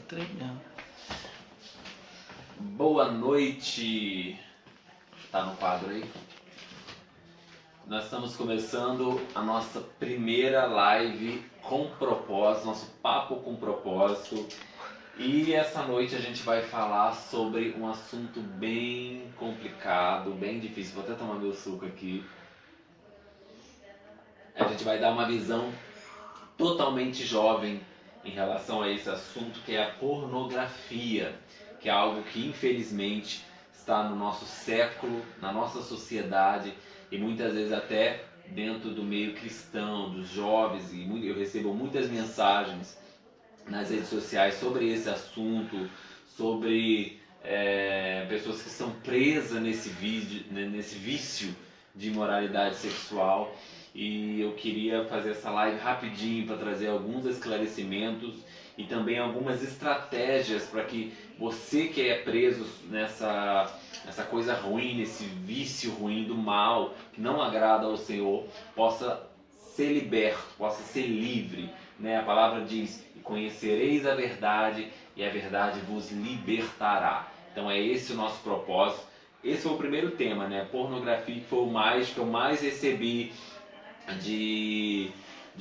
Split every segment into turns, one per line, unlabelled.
tremendo.
Boa noite. Tá no quadro aí? Nós estamos começando a nossa primeira live com propósito, nosso papo com propósito. E essa noite a gente vai falar sobre um assunto bem complicado, bem difícil. Vou até tomar meu suco aqui. A gente vai dar uma visão totalmente jovem em relação a esse assunto, que é a pornografia, que é algo que infelizmente está no nosso século, na nossa sociedade e muitas vezes até dentro do meio cristão, dos jovens. E eu recebo muitas mensagens nas redes sociais sobre esse assunto, sobre pessoas que estão presas nesse vício de imoralidade sexual. E eu queria fazer essa live rapidinho para trazer alguns esclarecimentos e também algumas estratégias para que você que é preso nessa coisa ruim, nesse vício ruim do mal, que não agrada ao Senhor, possa ser liberto, possa ser livre. A palavra diz: conhecereis a verdade e a verdade vos libertará. Então é esse o nosso propósito. Esse foi o primeiro tema, pornografia, que foi o que eu mais recebi de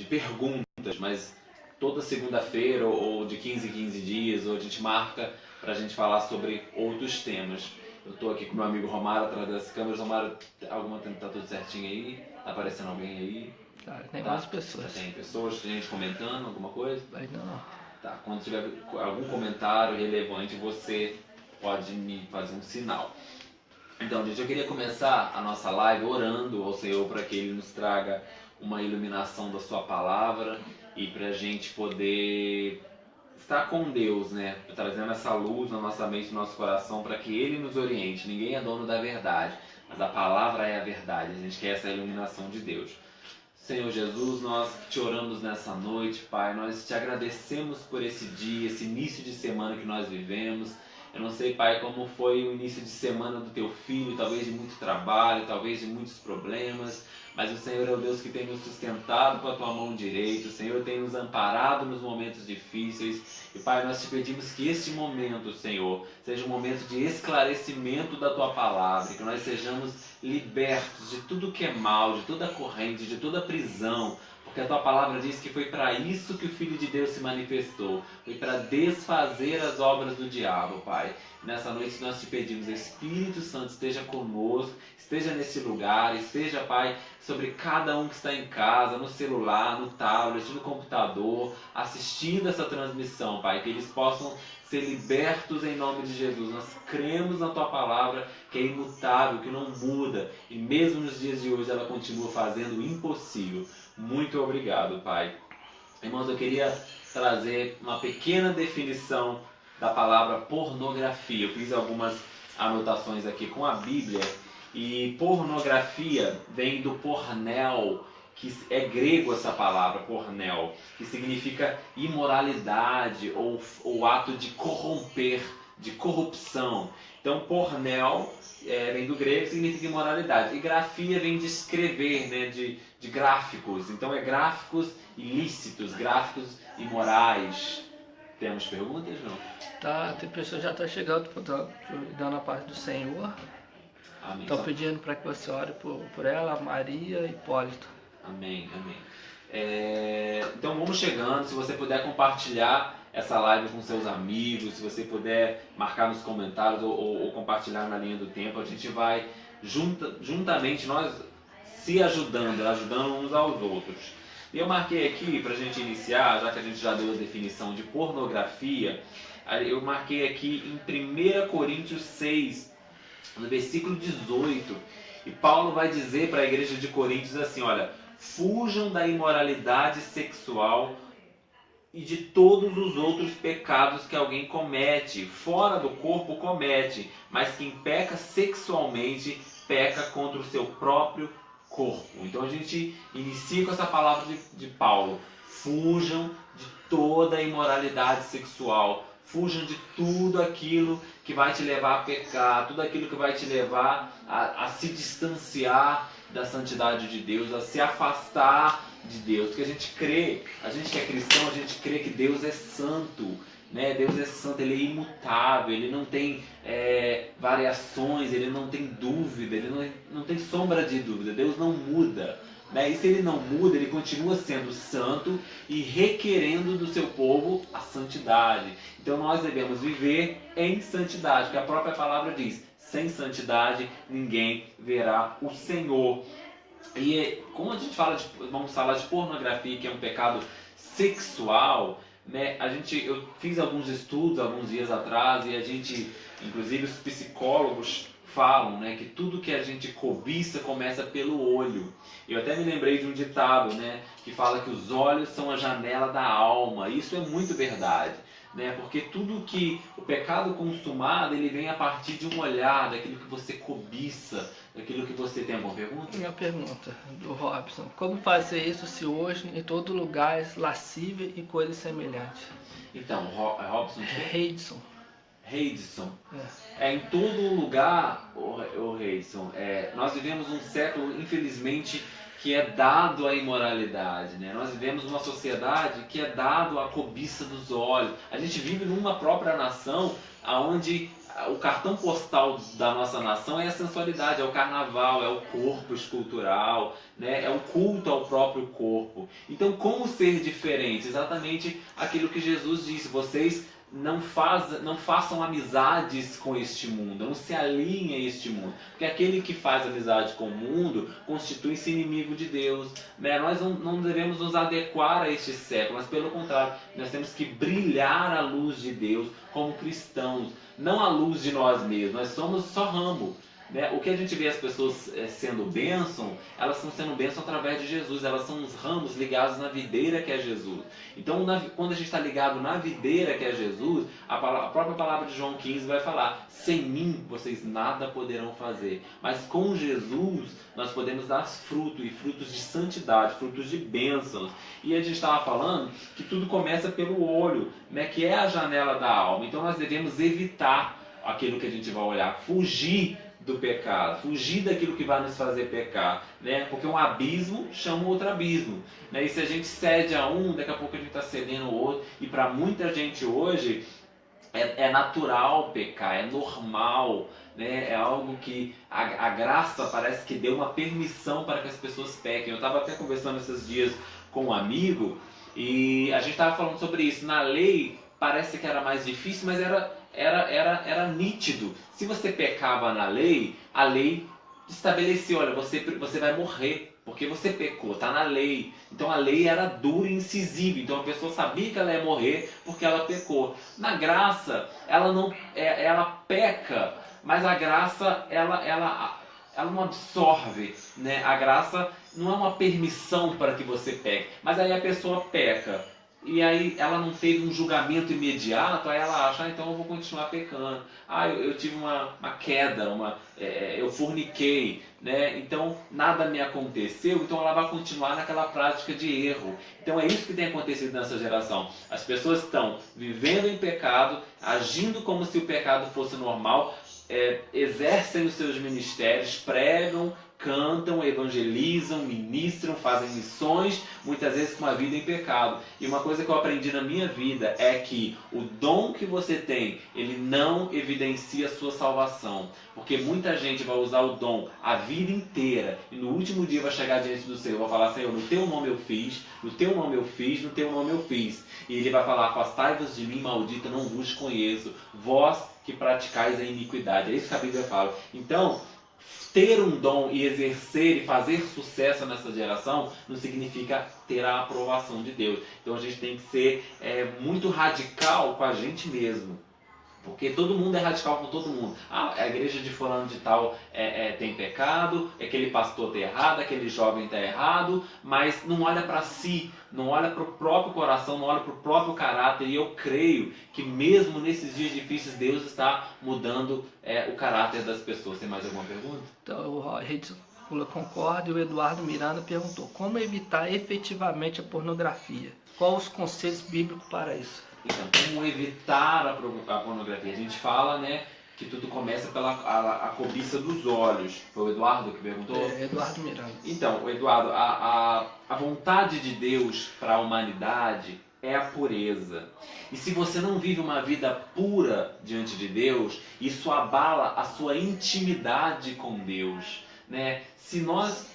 perguntas, mas toda segunda-feira ou de 15 em 15 dias, ou a gente marca para a gente falar sobre outros temas. Eu estou aqui com meu amigo Romário atrás das câmeras. Romário, tá tudo certinho aí? Tá aparecendo alguém aí?
Tá, tem mais pessoas.
Tem pessoas, tem gente comentando alguma coisa?
Ainda não.
Tá, quando tiver algum comentário relevante, você pode me fazer um sinal. Então, gente, eu queria começar a nossa live orando ao Senhor para que Ele nos traga uma iluminação da Sua palavra e para a gente poder estar com Deus, trazendo essa luz na nossa mente, no nosso coração, para que Ele nos oriente. Ninguém é dono da verdade, mas a palavra é a verdade. A gente quer essa iluminação de Deus. Senhor Jesus, nós te oramos nessa noite, Pai. Nós te agradecemos por esse dia, esse início de semana que nós vivemos. Eu não sei, Pai, como foi o início de semana do teu filho, talvez de muito trabalho, talvez de muitos problemas, mas o Senhor é o Deus que tem nos sustentado com a tua mão direita, o Senhor tem nos amparado nos momentos difíceis. E, Pai, nós te pedimos que este momento, Senhor, seja um momento de esclarecimento da tua palavra, que nós sejamos libertos de tudo que é mal, de toda corrente, de toda prisão, porque a tua palavra diz que foi para isso que o Filho de Deus se manifestou. Foi para desfazer as obras do diabo, Pai. Nessa noite nós te pedimos: Espírito Santo, esteja conosco, esteja nesse lugar, esteja, Pai, sobre cada um que está em casa, no celular, no tablet, no computador, assistindo essa transmissão, Pai. Que eles possam ser libertos em nome de Jesus. Nós cremos na tua palavra, que é imutável, que não muda. E mesmo nos dias de hoje ela continua fazendo o impossível. Muito obrigado, Pai. Irmãos, eu queria trazer uma pequena definição da palavra pornografia. Eu fiz algumas anotações aqui com a Bíblia. E pornografia vem do pornel, que é grego essa palavra, pornel, que significa imoralidade ou ato de corromper, de corrupção. Então, pornel vem do grego, significa imoralidade. E grafia vem de escrever, de gráficos. Então, é gráficos ilícitos, gráficos imorais. Temos perguntas, não?
Tá, tem pessoas que já estão chegando, dando a paz do Senhor.
Amém.
Estou pedindo para que você ore por ela, Maria e Hipólito.
Amém, amém. Então vamos chegando. Se você puder compartilhar essa live com seus amigos, se você puder marcar nos comentários ou compartilhar na linha do tempo, a gente vai juntamente nós se ajudando uns aos outros. E eu marquei aqui, para a gente iniciar, já que a gente já deu a definição de pornografia, eu marquei aqui em 1 Coríntios 6, no versículo 18, e Paulo vai dizer para a igreja de Coríntios assim: olha, fujam da imoralidade sexual e de todos os outros pecados que alguém comete, fora do corpo comete, mas quem peca sexualmente peca contra o seu próprio corpo. Então a gente inicia com essa palavra de Paulo: fujam de toda a imoralidade sexual. Fujam de tudo aquilo que vai te levar a pecar, tudo aquilo que vai te levar a se distanciar da santidade de Deus, a se afastar de Deus. Porque a gente que é cristão, a gente crê que Deus é santo, né? Deus é santo, Ele é imutável, Ele não tem variações, Ele não tem dúvida, Ele não tem sombra de dúvida. Deus não muda, né? E se Ele não muda, Ele continua sendo santo e requerendo do seu povo a santidade. Então nós devemos viver em santidade, porque a própria palavra diz: sem santidade ninguém verá o Senhor. E como a gente vamos falar de pornografia, que é um pecado sexual, né? Eu fiz alguns estudos alguns dias atrás e inclusive os psicólogos falam, né, que tudo que a gente cobiça começa pelo olho. Eu até me lembrei de um ditado, né, que fala que os olhos são a janela da alma. Isso é muito verdade, né? Porque tudo que o pecado consumado, ele vem a partir de um olhar, daquilo que você cobiça, daquilo que você tem. Alguma pergunta?
Minha pergunta do Robson: como fazer isso se hoje em todo lugar é lascívia e coisas semelhantes?
Então, Robson,
Reidson.
Reidson. Em todo lugar, o Reidson, nós vivemos um século, infelizmente, que é dado à imoralidade, né? Nós vivemos numa sociedade que é dado à cobiça dos olhos. A gente vive numa própria nação onde o cartão postal da nossa nação é a sensualidade, é o carnaval, é o corpo escultural, né? É o culto ao próprio corpo. Então, como ser diferente? Exatamente aquilo que Jesus disse: vocês não façam amizades com este mundo, não se alinhem a este mundo, porque aquele que faz amizade com o mundo constitui-se inimigo de Deus, né? Nós não devemos nos adequar a este século, mas pelo contrário, nós temos que brilhar a luz de Deus como cristãos, não a luz de nós mesmos. Nós somos só ramo, né? O que a gente vê as pessoas sendo bênção, elas estão sendo bênção através de Jesus, elas são os ramos ligados na videira que é Jesus. Então, quando a gente está ligado na videira que é Jesus, a própria palavra de João 15 vai falar: sem mim vocês nada poderão fazer, mas com Jesus nós podemos dar fruto, e frutos de santidade, frutos de bênçãos. E a gente estava falando que tudo começa pelo olho, né, que é a janela da alma. Então nós devemos evitar aquilo que a gente vai olhar, fugir do pecado, fugir daquilo que vai nos fazer pecar, né? Porque um abismo chama outro abismo, né? E se a gente cede a um, daqui a pouco a gente está cedendo o outro. E para muita gente hoje é natural pecar, é normal, né? É algo que a graça parece que deu uma permissão para que as pessoas pequem. Eu estava até conversando esses dias com um amigo e a gente estava falando sobre isso. Na lei parece que era mais difícil, mas era nítido. Se você pecava na lei, a lei estabelecia: olha, você vai morrer, porque você pecou, está na lei. Então a lei era dura e incisiva, então a pessoa sabia que ela ia morrer porque ela pecou. Na graça, ela peca, mas a graça ela não absorve, né? A graça não é uma permissão para que você peque, mas aí a pessoa peca. E aí ela não teve um julgamento imediato, aí ela acha: então eu vou continuar pecando. Eu tive uma queda, eu forniquei, né? Então nada me aconteceu, então ela vai continuar naquela prática de erro. Então é isso que tem acontecido nessa geração. As pessoas estão vivendo em pecado, agindo como se o pecado fosse normal, exercem os seus ministérios, pregam, cantam, evangelizam, ministram, fazem missões, muitas vezes com a vida em pecado. E uma coisa que eu aprendi na minha vida é que o dom que você tem, ele não evidencia a sua salvação. Porque muita gente vai usar o dom a vida inteira e no último dia vai chegar diante do Senhor, vai falar: Senhor, no teu nome eu fiz, no teu nome eu fiz, no teu nome eu fiz. E ele vai falar: afastai-vos de mim, maldito, não vos conheço, vós que praticais a iniquidade. É isso que a Bíblia fala. Então, ter um dom e exercer e fazer sucesso nessa geração não significa ter a aprovação de Deus. Então a gente tem que ser muito radical com a gente mesmo. Porque todo mundo é radical com todo mundo. A igreja de fulano de tal tem pecado, aquele pastor está errado, aquele jovem está errado, mas não olha para si, não olha para o próprio coração, não olha para o próprio caráter. E eu creio que mesmo nesses dias difíceis, Deus está mudando o caráter das pessoas. Tem mais alguma pergunta?
Então, o Reidson concorda, e o Eduardo Miranda perguntou: como evitar efetivamente a pornografia? Quais os conselhos bíblicos para isso?
Então, como evitar a pornografia? A gente fala, né, que tudo começa pela a cobiça dos olhos. Foi o Eduardo que perguntou?
Eduardo Miranda.
Então, Eduardo, a vontade de Deus para a humanidade é a pureza. E se você não vive uma vida pura diante de Deus, isso abala a sua intimidade com Deus, né? Se nós,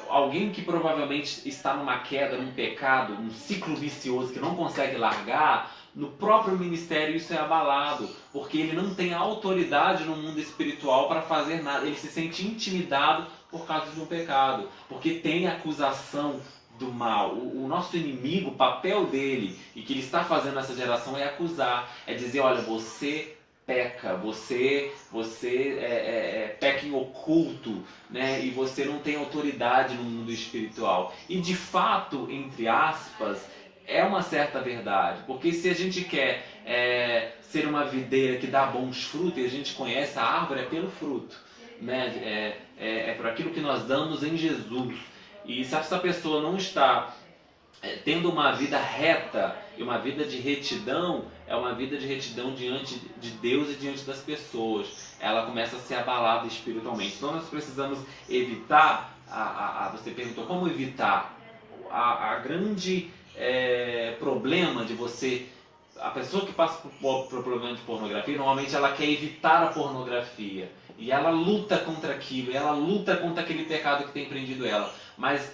alguém que provavelmente está numa queda, num pecado, num ciclo vicioso que não consegue largar, no próprio ministério isso é abalado, porque ele não tem autoridade no mundo espiritual para fazer nada, ele se sente intimidado por causa de um pecado, porque tem acusação do mal. O nosso inimigo, o papel dele, e que ele está fazendo nessa geração é acusar, é dizer, olha, você peca, você peca em oculto, né? E você não tem autoridade no mundo espiritual. E de fato, entre aspas, é uma certa verdade, porque se a gente quer ser uma videira que dá bons frutos, e a gente conhece a árvore pelo fruto, né? É por aquilo que nós damos em Jesus. E se essa pessoa não está tendo uma vida reta e uma vida de retidão, é uma vida de retidão diante de Deus e diante das pessoas. Ela começa a ser abalada espiritualmente. Então nós precisamos evitar, você perguntou como evitar, a grande problema de você... A pessoa que passa por problema de pornografia, normalmente ela quer evitar a pornografia. E ela luta contra aquilo, e ela luta contra aquele pecado que tem prendido ela. Mas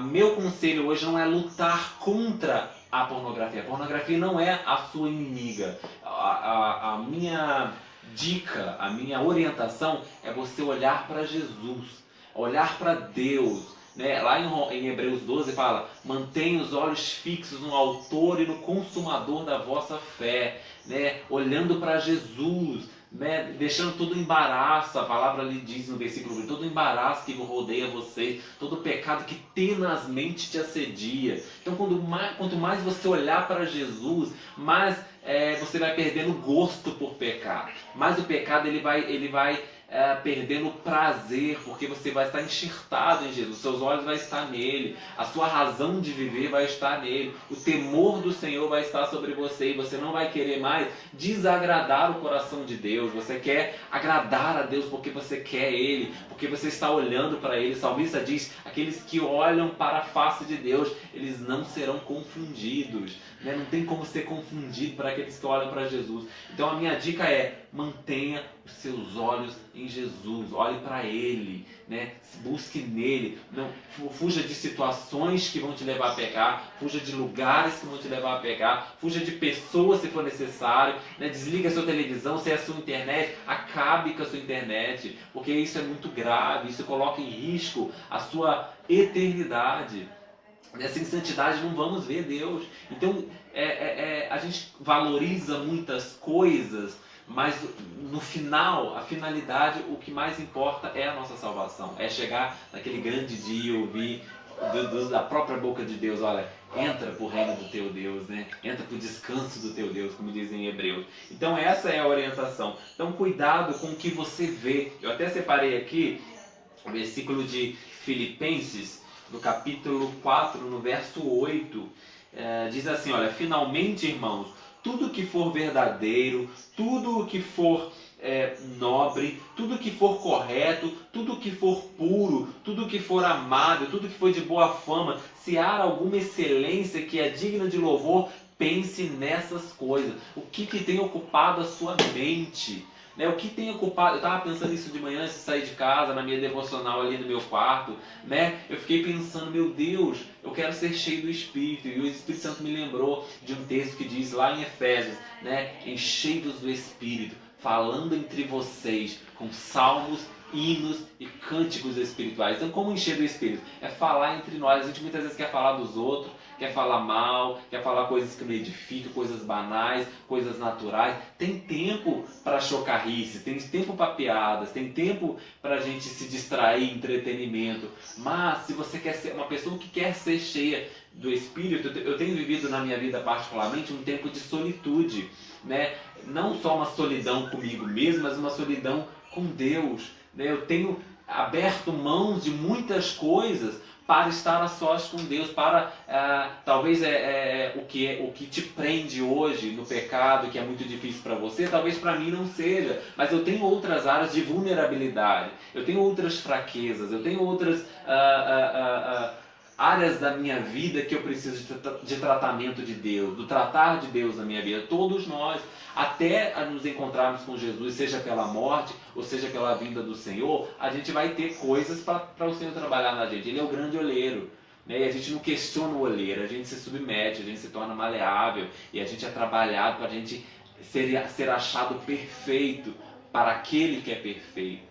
meu conselho hoje não é lutar contra a pornografia. A pornografia não é a sua inimiga. A minha dica, a minha orientação é você olhar para Jesus, olhar para Deus. Né? Lá em Hebreus 12 fala, mantenha os olhos fixos no autor e no consumador da vossa fé, né? Olhando para Jesus, né? Deixando todo o embaraço, a palavra ali diz no versículo 1, todo o embaraço que rodeia você, todo o pecado que tenazmente te assedia. Então quanto mais você olhar para Jesus, mais você vai perdendo gosto por pecar. Mais o pecado ele vai perdendo prazer, porque você vai estar enxertado em Jesus, seus olhos vão estar nele, a sua razão de viver vai estar nele, o temor do Senhor vai estar sobre você, e você não vai querer mais desagradar o coração de Deus, você quer agradar a Deus porque você quer Ele, porque você está olhando para Ele. O salmista diz, aqueles que olham para a face de Deus, eles não serão confundidos, né? Não tem como ser confundido para aqueles que olham para Jesus. Então a minha dica é, mantenha os seus olhos em Jesus, olhe para Ele, né? Busque nele, não fuja de situações que vão te levar a pecar, fuja de lugares que vão te levar a pecar, fuja de pessoas se for necessário, né? Desliga a sua televisão, se é a sua internet, acabe com a sua internet, porque isso é muito grave, isso coloca em risco a sua eternidade. Sem santidade não vamos ver Deus. Então a gente valoriza muitas coisas, mas no final, a finalidade, o que mais importa é a nossa salvação. É chegar naquele grande dia e ouvir da própria boca de Deus, olha, entra para o reino do teu Deus, né? Entra para o descanso do teu Deus, como dizem em Hebreus. Então essa é a orientação. Então cuidado com o que você vê. Eu até separei aqui o versículo de Filipenses, no capítulo 4, no verso 8, diz assim, olha, finalmente, irmãos, tudo que for verdadeiro, tudo que for nobre, tudo que for correto, tudo que for puro, tudo que for amável, tudo que for de boa fama, se há alguma excelência que é digna de louvor, pense nessas coisas. O que tem ocupado a sua mente? O que tem ocupado? Eu estava pensando isso de manhã, antes de sair de casa, na minha devocional ali no meu quarto, né? Eu fiquei pensando, meu Deus, eu quero ser cheio do Espírito. E o Espírito Santo me lembrou de um texto que diz lá em Efésios, né? Enchei-vos do Espírito, falando entre vocês com salmos, hinos e cânticos espirituais. Então, como encher do Espírito? É falar entre nós. A gente muitas vezes quer falar dos outros, quer falar mal, quer falar coisas que não edificam, coisas banais, coisas naturais. Tem tempo para chocarrices, tem tempo para piadas, tem tempo para a gente se distrair, entretenimento. Mas se você quer ser uma pessoa que quer ser cheia do Espírito, eu tenho vivido na minha vida particularmente um tempo de solitude, né? Não só uma solidão comigo mesmo, mas uma solidão com Deus. Eu tenho aberto mãos de muitas coisas para estar a sós com Deus, para talvez o que te prende hoje no pecado, que é muito difícil para você, talvez para mim não seja, mas eu tenho outras áreas de vulnerabilidade, eu tenho outras fraquezas, eu tenho outras áreas da minha vida que eu preciso de tratamento de Deus, do tratar de Deus na minha vida. Todos nós, até nos encontrarmos com Jesus, seja pela morte ou seja pela vinda do Senhor, a gente vai ter coisas para o Senhor trabalhar na gente. Ele é o grande olheiro. E a gente não questiona o olheiro, a gente se submete, a gente se torna maleável e a gente é trabalhado para a gente ser achado perfeito para aquele que é perfeito.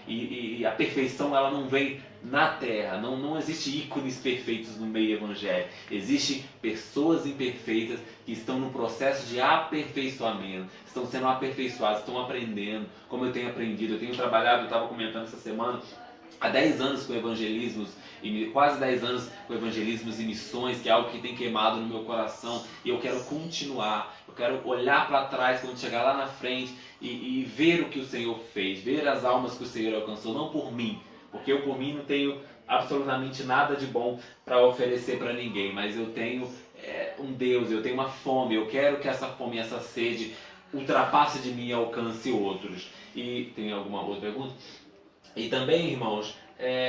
E a perfeição ela não vem na terra, não existe ícones perfeitos no meio evangélico. Existem pessoas imperfeitas que estão no processo de aperfeiçoamento, estão sendo aperfeiçoadas, estão aprendendo, como eu tenho aprendido. Eu tenho trabalhado, eu estava comentando essa semana, há 10 anos com evangelismos, quase 10 anos com evangelismos e missões, que é algo que tem queimado no meu coração, e eu quero continuar, eu quero olhar para trás quando chegar lá na frente e ver o que o Senhor fez, ver as almas que o Senhor alcançou, não por mim, porque eu por mim não tenho absolutamente nada de bom para oferecer para ninguém, mas eu tenho um Deus, eu tenho uma fome, eu quero que essa fome, essa sede ultrapasse de mim e alcance outros. E tem alguma outra pergunta? E também, irmãos,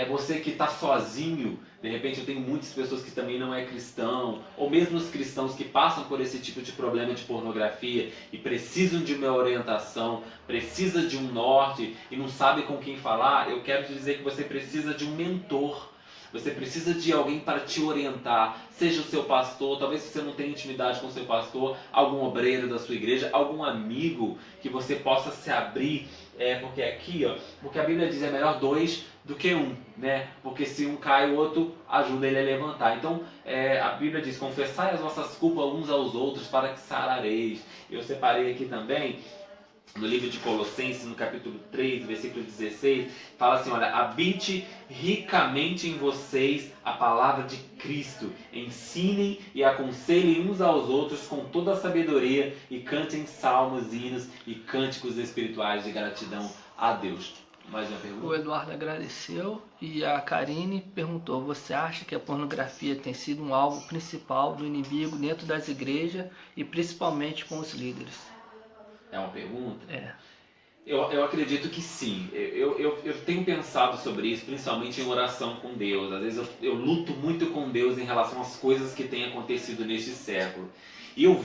você que está sozinho, de repente eu tenho muitas pessoas que também não é cristão, ou mesmo os cristãos que passam por esse tipo de problema de pornografia e precisam de uma orientação, precisa de um norte e não sabe com quem falar, eu quero te dizer que você precisa de um mentor. Você precisa de alguém para te orientar, seja o seu pastor, talvez você não tenha intimidade com o seu pastor, algum obreiro da sua igreja, algum amigo que você possa se abrir, porque aqui, porque a Bíblia diz é melhor 2 do que 1, né? Porque se um cai, o outro ajuda ele a levantar. Então, a Bíblia diz, confessai as vossas culpas uns aos outros para que sarareis. Eu separei aqui também, no livro de Colossenses, no capítulo 3, versículo 16, fala assim, olha, habite ricamente em vocês a palavra de Cristo, ensinem e aconselhem uns aos outros com toda a sabedoria e cantem salmos, hinos e cânticos espirituais de gratidão a Deus. Mais uma pergunta?
O Eduardo agradeceu e a Karine perguntou, você acha que a pornografia tem sido um alvo principal do inimigo dentro das igrejas e principalmente com os líderes?
É uma pergunta?
É.
Eu acredito que sim. Eu tenho pensado sobre isso, principalmente em oração com Deus. Às vezes eu luto muito com Deus em relação às coisas que têm acontecido neste século. E o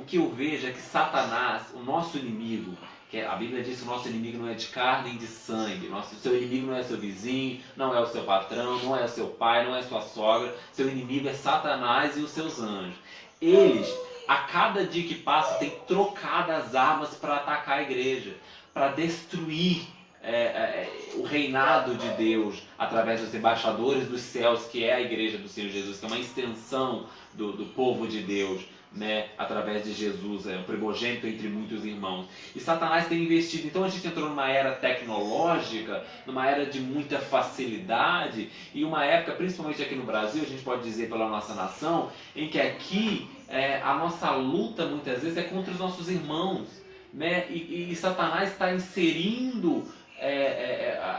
que eu vejo é que Satanás, o nosso inimigo, que a Bíblia diz que o nosso inimigo não é de carne nem de sangue. O seu inimigo não é seu vizinho, não é o seu patrão, não é o seu pai, não é a sua sogra. Seu inimigo é Satanás e os seus anjos. Eles, a cada dia que passa, têm trocado as armas para atacar a igreja, para destruir o reinado de Deus através dos embaixadores dos céus, que é a igreja do Senhor Jesus, que é uma extensão do povo de Deus, né, através de Jesus, o primogênito entre muitos irmãos. E Satanás tem investido. Então a gente entrou numa era tecnológica, numa era de muita facilidade, e uma época, principalmente aqui no Brasil, a gente pode dizer pela nossa nação, em que aqui a nossa luta muitas vezes é contra os nossos irmãos, né? E Satanás está inserindo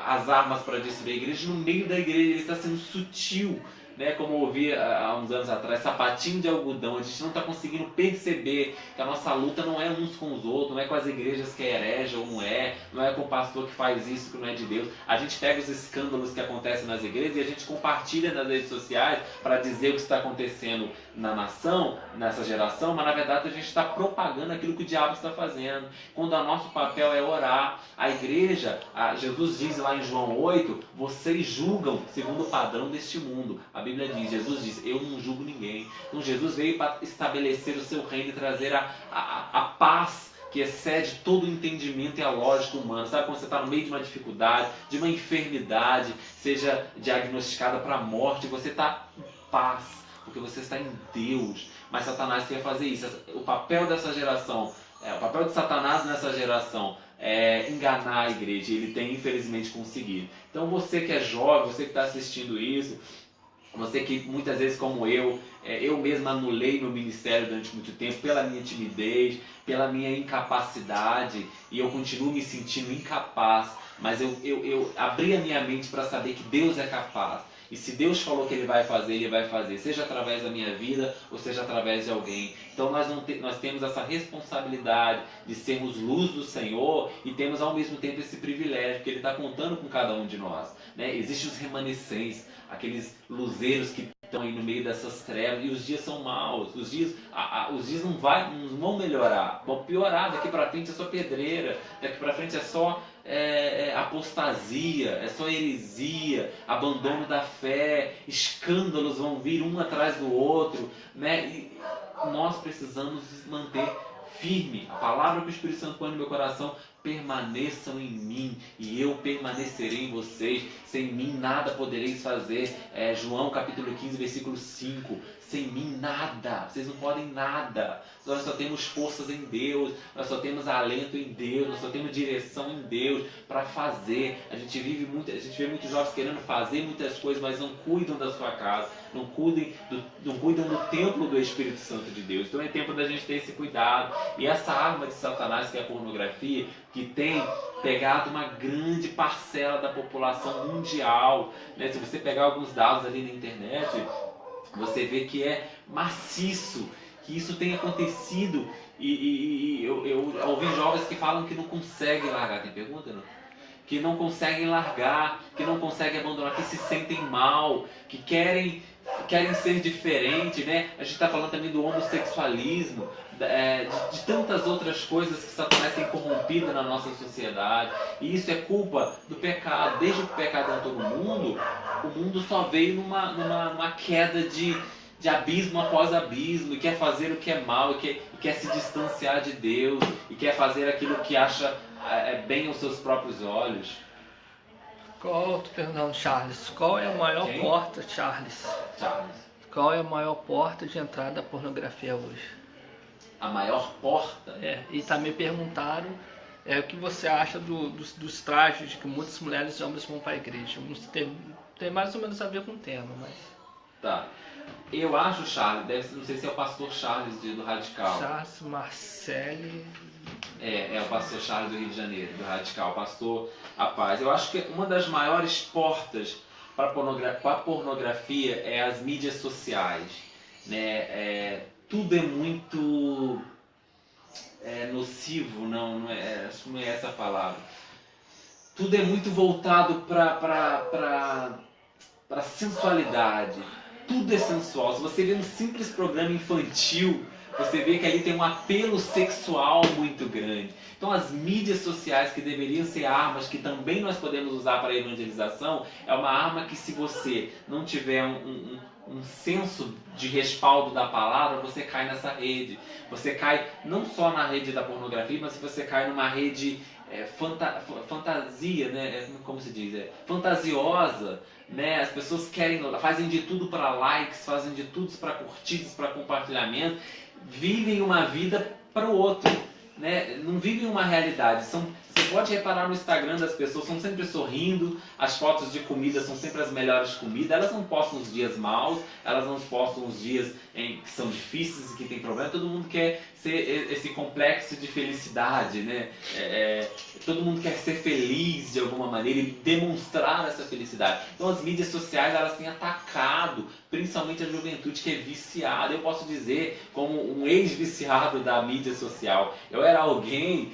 as armas para destruir a igreja no meio da igreja. Ele está sendo sutil, né? Como eu ouvi há uns anos atrás, sapatinho de algodão. A gente não está conseguindo perceber que a nossa luta não é uns com os outros, não é com as igrejas que é herege ou não é com o pastor que faz isso que não é de Deus. A gente pega os escândalos que acontecem nas igrejas e a gente compartilha nas redes sociais para dizer o que está acontecendo na nação, nessa geração, mas na verdade a gente está propagando aquilo que o diabo está fazendo, quando o nosso papel é orar. A igreja, Jesus diz lá em João 8, vocês julgam segundo o padrão deste mundo. A Bíblia diz, Jesus diz, eu não julgo ninguém. Então Jesus veio para estabelecer o seu reino e trazer a paz que excede todo o entendimento e a lógica humana. Sabe quando você está no meio de uma dificuldade, de uma enfermidade, seja diagnosticada para a morte, você está em paz, porque você está em Deus. Mas Satanás quer fazer isso. O papel dessa geração, o papel de Satanás nessa geração é enganar a igreja. Ele tem infelizmente conseguido. Então você que é jovem, você que está assistindo isso, você que muitas vezes como eu mesmo anulei meu ministério durante muito tempo pela minha timidez, pela minha incapacidade, e eu continuo me sentindo incapaz, mas eu abri a minha mente para saber que Deus é capaz. E se Deus falou que Ele vai fazer, Ele vai fazer, seja através da minha vida ou seja através de alguém. Então nós temos essa responsabilidade de sermos luz do Senhor e temos ao mesmo tempo esse privilégio, que Ele está contando com cada um de nós. Né? Existem os remanescentes, aqueles luzeiros que estão aí no meio dessas trevas, e os dias são maus, os dias não vão melhorar, vão piorar. Daqui para frente é só pedreira, daqui para frente é só apostasia, é só heresia, abandono da fé, escândalos vão vir um atrás do outro, né? E nós precisamos manter firme a palavra que o Espírito Santo põe no meu coração: permaneçam em mim e eu permanecerei em vocês, sem mim nada podereis fazer. João capítulo 15, versículo 5. Sem mim nada, vocês não podem nada. Nós só temos forças em Deus, nós só temos alento em Deus, nós só temos direção em Deus para fazer. A gente vê muitos jovens querendo fazer muitas coisas, mas não cuidam da sua casa, não cuidam do templo do Espírito Santo de Deus. Então é tempo da gente ter esse cuidado. E essa arma de Satanás, que é a pornografia, que tem pegado uma grande parcela da população mundial, né? Se você pegar alguns dados ali na internet, você vê que é maciço, que isso tem acontecido. E eu ouvi jovens que falam que não conseguem largar. Tem pergunta, não? Que não conseguem largar, que não conseguem abandonar, que se sentem mal, que querem ser diferente, né? A gente está falando também do homossexualismo, de tantas outras coisas que Satanás tem corrompido na nossa sociedade. E isso é culpa do pecado. Desde que o pecado entrou no mundo, o mundo só veio numa queda de abismo após abismo, e quer fazer o que é mal, e quer se distanciar de Deus, e quer fazer aquilo que acha bem aos seus próprios olhos.
Perdão, Charles, qual é a maior porta, Charles? Qual é a maior porta de entrada da pornografia hoje?
A maior porta?
E também perguntaram o que você acha dos trajes de que muitas mulheres e homens vão para a igreja. Tem mais ou menos a ver com o tema, mas...
Tá. Eu acho, Charles, não sei se é o pastor Charles do Radical.
Charles Marcelli.
É o pastor Charles do Rio de Janeiro, do Radical, pastor A Paz. Eu acho que uma das maiores portas para a pornografia é as mídias sociais, né? Tudo é muito nocivo, acho que não é essa a palavra. Tudo é muito voltado para a sensualidade. Tudo é sensual. Se você vê um simples programa infantil, você vê que ali tem um apelo sexual muito grande. Então as mídias sociais, que deveriam ser armas que também nós podemos usar para a evangelização, é uma arma que, se você não tiver um senso de respaldo da palavra, você cai nessa rede. Você cai não só na rede da pornografia, mas você cai numa rede fantasia, né? Como se diz? Fantasiosa. Né? As pessoas fazem de tudo para likes, fazem de tudo para curtidas, para compartilhamento, vivem uma vida para o outro, né? Não vivem uma realidade. Você pode reparar no Instagram das pessoas, são sempre sorrindo, as fotos de comida são sempre as melhores comidas, elas não postam os dias maus, elas não postam os dias que são difíceis e que tem problema. Todo mundo quer ser esse complexo de felicidade, né? Todo mundo quer ser feliz de alguma maneira e demonstrar essa felicidade. Então as mídias sociais, elas têm atacado principalmente a juventude, que é viciada. Eu posso dizer, como um ex-viciado da mídia social, eu era alguém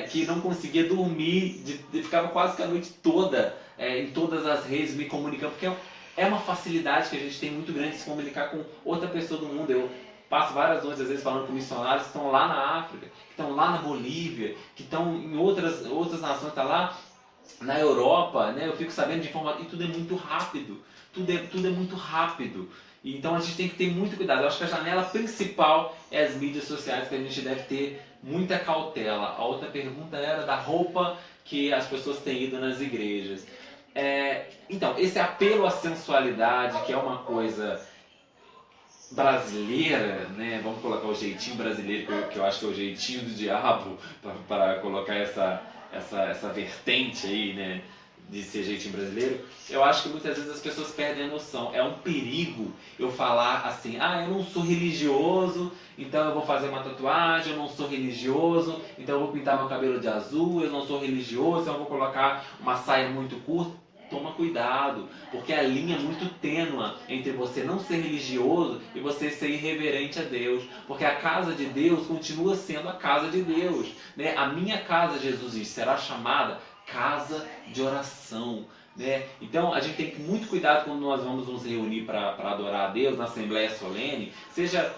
que não conseguia dormir, ficava quase que a noite toda em todas as redes me comunicando, porque é uma facilidade que a gente tem muito grande de se comunicar com outra pessoa do mundo. Eu passo várias noites, às vezes, falando com missionários que estão lá na África, que estão lá na Bolívia, que estão em outras nações, estão lá na Europa, né? Eu fico sabendo de informação, e tudo é muito rápido. Tudo é muito rápido. Então a gente tem que ter muito cuidado. Eu acho que a janela principal é as mídias sociais, que a gente deve ter muita cautela. A outra pergunta era da roupa que as pessoas têm ido nas igrejas. Então, esse apelo à sensualidade, que é uma coisa brasileira, né? Vamos colocar o jeitinho brasileiro, que eu acho que é o jeitinho do diabo, para colocar essa vertente aí, né, de ser jeitinho brasileiro. Eu acho que muitas vezes as pessoas perdem a noção. É um perigo eu falar assim: eu não sou religioso, então eu vou fazer uma tatuagem. Eu não sou religioso, então eu vou pintar meu cabelo de azul. Eu não sou religioso, então eu vou colocar uma saia muito curta. toma cuidado, porque a linha é muito tênue entre você não ser religioso e você ser irreverente a Deus, porque a casa de Deus continua sendo a casa de Deus, né? A minha casa, Jesus diz, será chamada casa de oração, né? Então a gente tem que muito cuidado quando nós vamos nos reunir para adorar a Deus na Assembleia Solene, seja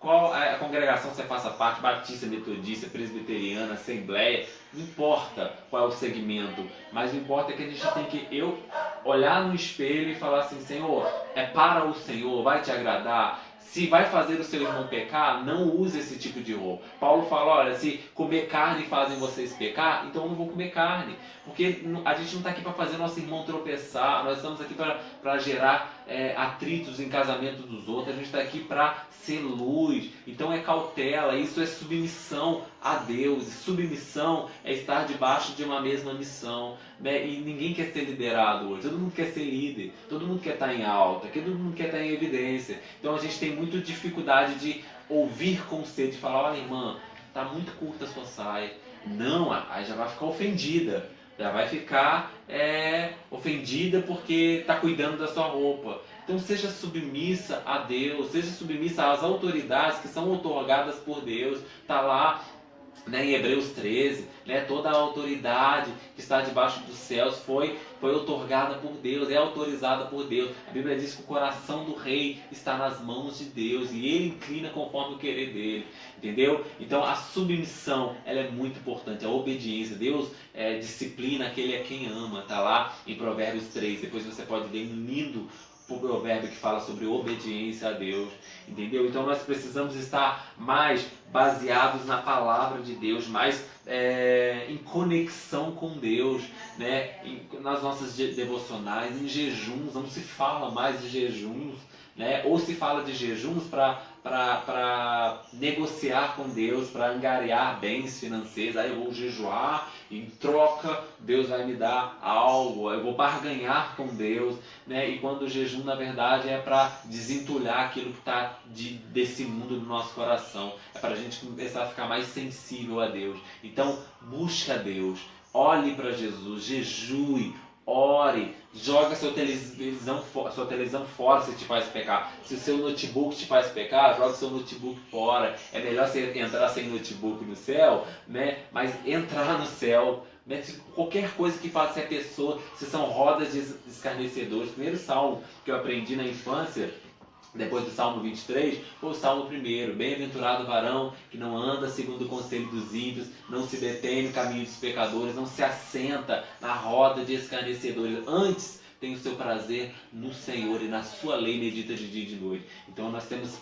qual a congregação você faça parte, batista, metodista, presbiteriana, assembleia, não importa qual é o segmento, mas o que importa é que a gente tem que olhar no espelho e falar assim, Senhor, é para o Senhor, vai te agradar? Se vai fazer o seu irmão pecar, não use esse tipo de roupa. Paulo fala, olha, se comer carne fazem vocês pecar, então eu não vou comer carne. Porque a gente não está aqui para fazer nosso irmão tropeçar, nós estamos aqui para gerar atritos em casamento dos outros, a gente está aqui para ser luz. Então é cautela, isso é submissão a Deus. E submissão é estar debaixo de uma mesma missão, né? E ninguém quer ser liderado hoje, todo mundo quer ser líder, todo mundo quer estar em alta, todo mundo quer estar em evidência. Então a gente tem muita dificuldade de ouvir conselho, de falar, olha irmã, está muito curta a sua saia. Não, aí já vai ficar ofendida. Já vai ficar ofendida porque está cuidando da sua roupa. Então seja submissa a Deus, seja submissa às autoridades que são outorgadas por Deus. Está lá, né, em Hebreus 13, né, toda a autoridade que está debaixo dos céus foi outorgada por Deus, é autorizada por Deus. A Bíblia diz que o coração do rei está nas mãos de Deus e ele inclina conforme o querer dele, entendeu? Então a submissão, ela é muito importante, a obediência. Deus disciplina aquele a quem ama, tá lá em Provérbios 3, depois você pode ler um lindo provérbio que fala sobre obediência a Deus, entendeu? Então nós precisamos estar mais baseados na palavra de Deus, mais em conexão com Deus, né? Nas nossas devocionais, em jejuns, não se fala mais de jejuns, né? Ou se fala de jejuns para negociar com Deus, para angariar bens financeiros. Aí eu vou jejuar, em troca Deus vai me dar algo, eu vou barganhar com Deus, né? E quando o jejum na verdade é para desentulhar aquilo que está desse mundo do nosso coração, é para a gente começar a ficar mais sensível a Deus. Então busque a Deus, olhe para Jesus, jejue, ore, joga sua televisão fora se te faz pecar. Se o seu notebook te faz pecar, joga seu notebook fora. É melhor você entrar sem notebook no céu, né? Mas entrar no céu, né? Qualquer coisa que faça a pessoa, se são rodas de escarnecedores. O primeiro salmo que eu aprendi na infância, depois do Salmo 23, foi o Salmo 1. Bem-aventurado o varão que não anda segundo o conselho dos ímpios, não se detém no caminho dos pecadores, não se assenta na roda de escarnecedores. Antes tem o seu prazer no Senhor e na sua lei medita de dia e de noite. Então nós temos,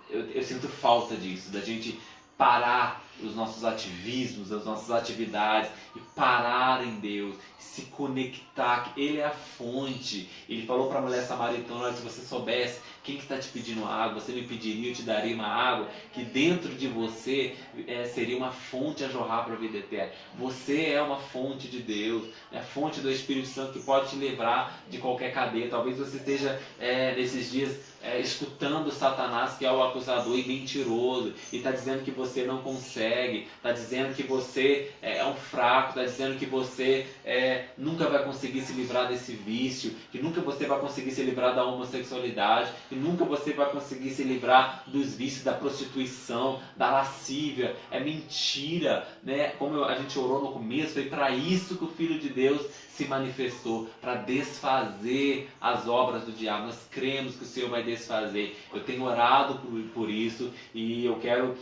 eu sinto falta disso, da gente parar os nossos ativismos, as nossas atividades e parar em Deus, se conectar. Ele é a fonte. Ele falou para a mulher samaritana, se você soubesse quem que está te pedindo água, você me pediria, eu te daria uma água que dentro de você seria uma fonte a jorrar para a vida eterna. Você é uma fonte de Deus, é a fonte do Espírito Santo que pode te livrar de qualquer cadeia. Talvez você esteja nesses dias escutando Satanás, que é o acusador e mentiroso, e está dizendo que você não consegue, está dizendo que você é um fraco, está dizendo que você nunca vai conseguir se livrar desse vício, que nunca você vai conseguir se livrar da homossexualidade, que nunca você vai conseguir se livrar dos vícios da prostituição, da lascívia. É mentira, né? Como a gente orou no começo, foi para isso que o Filho de Deus se manifestou, para desfazer as obras do diabo. Nós cremos que o Senhor vai desfazer. Eu tenho orado por isso e eu quero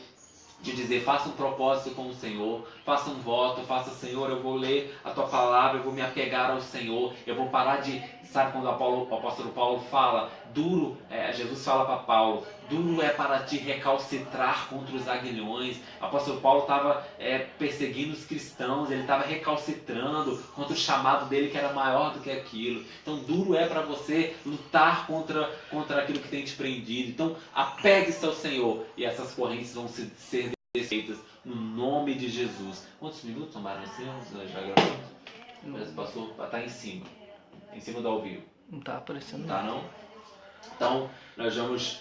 te dizer, faça um propósito com o Senhor, faça um voto, faça, Senhor, eu vou ler a tua palavra, eu vou me apegar ao Senhor, eu vou parar de, sabe quando o apóstolo Paulo fala, duro, Jesus fala para Paulo, duro é para te recalcitrar contra os aguilhões. O apóstolo Paulo estava perseguindo os cristãos, ele estava recalcitrando contra o chamado dele que era maior do que aquilo. Então duro é para você lutar contra aquilo que tem te prendido. Então apegue-se ao Senhor e essas correntes vão ser desfeitas no nome de Jesus. Quantos minutos tomaram assim? Já gravamos? Passou, está em cima do ao vivo.
Não está aparecendo.
Não está não? Então nós vamos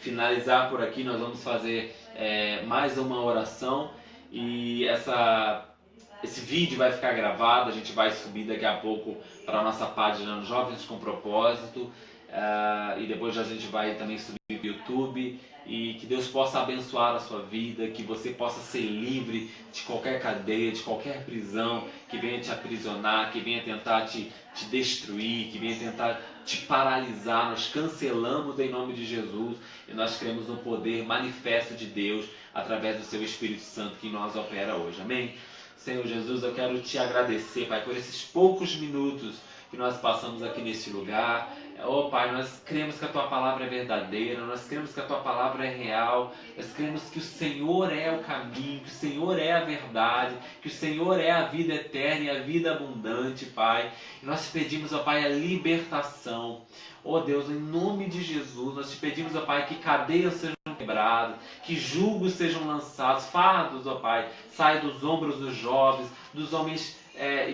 finalizar por aqui, nós vamos fazer mais uma oração e esse vídeo vai ficar gravado, a gente vai subir daqui a pouco para a nossa página Jovens com Propósito, e depois a gente vai também subir no YouTube, e que Deus possa abençoar a sua vida, que você possa ser livre de qualquer cadeia, de qualquer prisão que venha te aprisionar, que venha tentar te destruir, que venha tentar te paralisar. Nós cancelamos em nome de Jesus e nós cremos no poder manifesto de Deus através do seu Espírito Santo que em nós opera hoje. Amém? Senhor Jesus, eu quero te agradecer, Pai, por esses poucos minutos que nós passamos aqui neste lugar. Oh Pai, nós cremos que a Tua palavra é verdadeira, nós cremos que a Tua palavra é real, nós cremos que o Senhor é o caminho, que o Senhor é a verdade, que o Senhor é a vida eterna e a vida abundante, Pai. E nós te pedimos, ó Pai, a libertação. Oh Deus, em nome de Jesus, nós te pedimos, ó Pai, que cadeias sejam quebradas, que julgos sejam lançados, fardos, ó Pai, saia dos ombros dos jovens, dos homens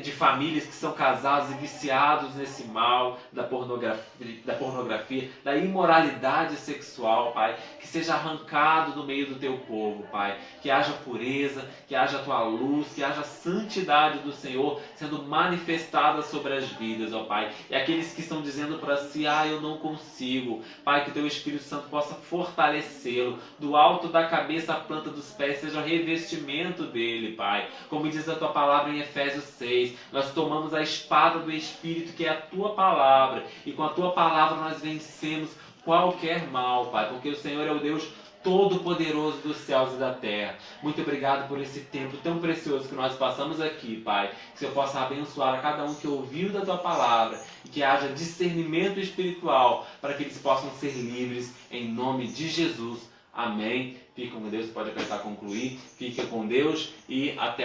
de famílias que são casados e viciados nesse mal da pornografia, da imoralidade sexual, Pai, que seja arrancado do meio do Teu povo, Pai, que haja pureza, que haja a Tua luz, que haja a santidade do Senhor sendo manifestada sobre as vidas, ó Pai, e aqueles que estão dizendo para si, eu não consigo, Pai, que Teu Espírito Santo possa fortalecê-lo, do alto da cabeça à planta dos pés, seja o revestimento dele, Pai, como diz a Tua palavra em Efésios 6, nós tomamos a espada do Espírito, que é a Tua palavra, e com a Tua palavra nós vencemos qualquer mal, Pai, porque o Senhor é o Deus Todo-Poderoso dos céus e da terra. Muito obrigado por esse tempo tão precioso que nós passamos aqui, Pai, que o Senhor possa abençoar a cada um que ouviu da Tua palavra, e que haja discernimento espiritual, para que eles possam ser livres, em nome de Jesus. Amém. Fique com Deus, pode apertar concluir. Fique com Deus e até